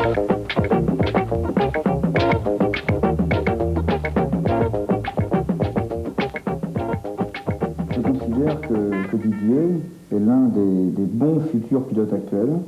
Je considère que Didier est l'un des bons futurs pilotes actuels.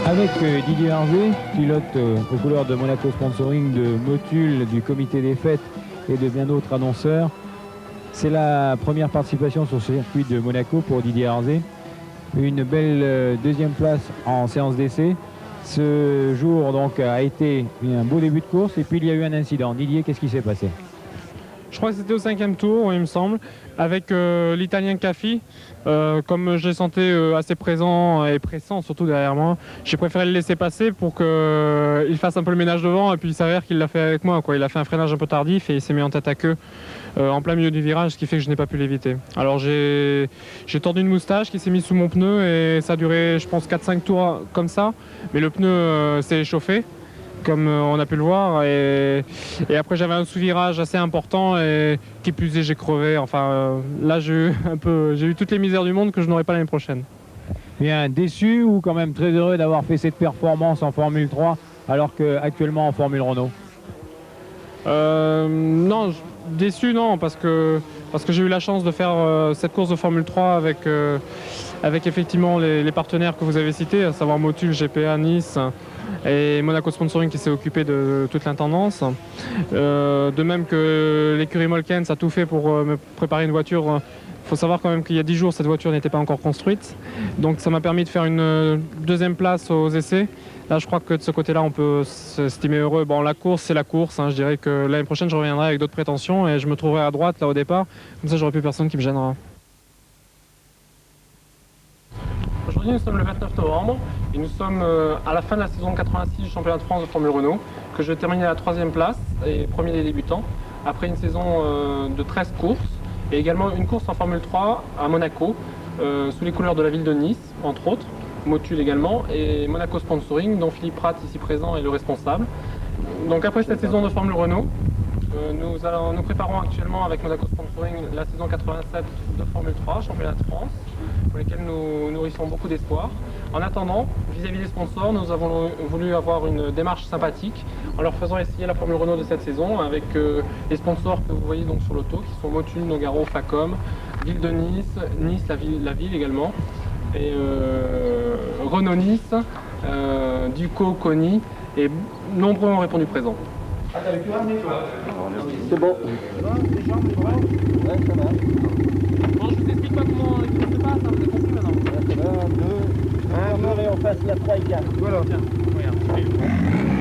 Avec Didier Hervé, pilote aux couleurs de Monaco Sponsoring, de Motul, du comité des fêtes et de bien d'autres annonceurs. C'est la première participation sur ce circuit de Monaco pour Didier Hervé. Une belle deuxième place en séance d'essai. Ce jour donc a été un beau début de course et puis il y a eu un incident. Didier, qu'est-ce qui s'est passé? Je crois que c'était au 5e tour, il me semble, avec l'Italien Caffi. Comme je le sentais assez présent et pressant, surtout derrière moi, j'ai préféré le laisser passer pour qu'il fasse un peu le ménage devant. Et puis il s'avère qu'il l'a fait avec moi, quoi. Il a fait un freinage un peu tardif et il s'est mis en tête à queue en plein milieu du virage, ce qui fait que je n'ai pas pu l'éviter. Alors j'ai tordu une moustache qui s'est mise sous mon pneu et ça a duré, je pense, 4-5 tours comme ça. Mais le pneu s'est échauffé, comme on a pu le voir, et après j'avais un sous-virage assez important et qui plus est j'ai crevé. Enfin là j'ai eu toutes les misères du monde que je n'aurai pas l'année prochaine. Bien déçu ou quand même très heureux d'avoir fait cette performance en Formule 3 alors qu'actuellement en Formule Renault? Non, déçu non, parce que j'ai eu la chance de faire cette course de Formule 3 avec effectivement les partenaires que vous avez cités, à savoir Motul, GPA, Nice et Monaco Sponsoring qui s'est occupé de toute l'intendance. De même que l'écurie Molkens a tout fait pour me préparer une voiture. Il faut savoir quand même qu'il y a 10 jours, cette voiture n'était pas encore construite. Donc ça m'a permis de faire une deuxième place aux essais. Là, je crois que de ce côté-là, on peut s'estimer heureux. Bon, la course, c'est la course. Hein. Je dirais que l'année prochaine, je reviendrai avec d'autres prétentions et je me trouverai à droite, là, au départ. Comme ça, j'aurai plus personne qui me gênera. Aujourd'hui, nous sommes le 29 novembre et nous sommes à la fin de la saison 86 du championnat de France de Formule Renault, que je vais terminer à la 3e place et premier des débutants, après une saison de 13 courses et également une course en Formule 3 à Monaco, sous les couleurs de la ville de Nice, entre autres, Motul également, et Monaco Sponsoring, dont Philippe Pratt, ici présent, est le responsable. Donc après cette saison de Formule Renault, nous préparons actuellement avec Monaco Sponsoring la saison 87 de Formule 3, championnat de France, pour lesquels nous nourrissons beaucoup d'espoir. En attendant, vis-à-vis des sponsors, nous avons voulu avoir une démarche sympathique en leur faisant essayer la Formule Renault de cette saison avec les sponsors que vous voyez donc sur l'auto, qui sont Motul, Nogaro, Facom, Ville de Nice, Nice la ville également, et Renault Nice, Duco, Koni, et nombreux ont répondu présent. C'est bon. Bon, je vous explique pas comment ça se passe, hein, vous avez compris. 1, 2, 1, et on passe la 3 et 4. Voilà. Tiens, regarde.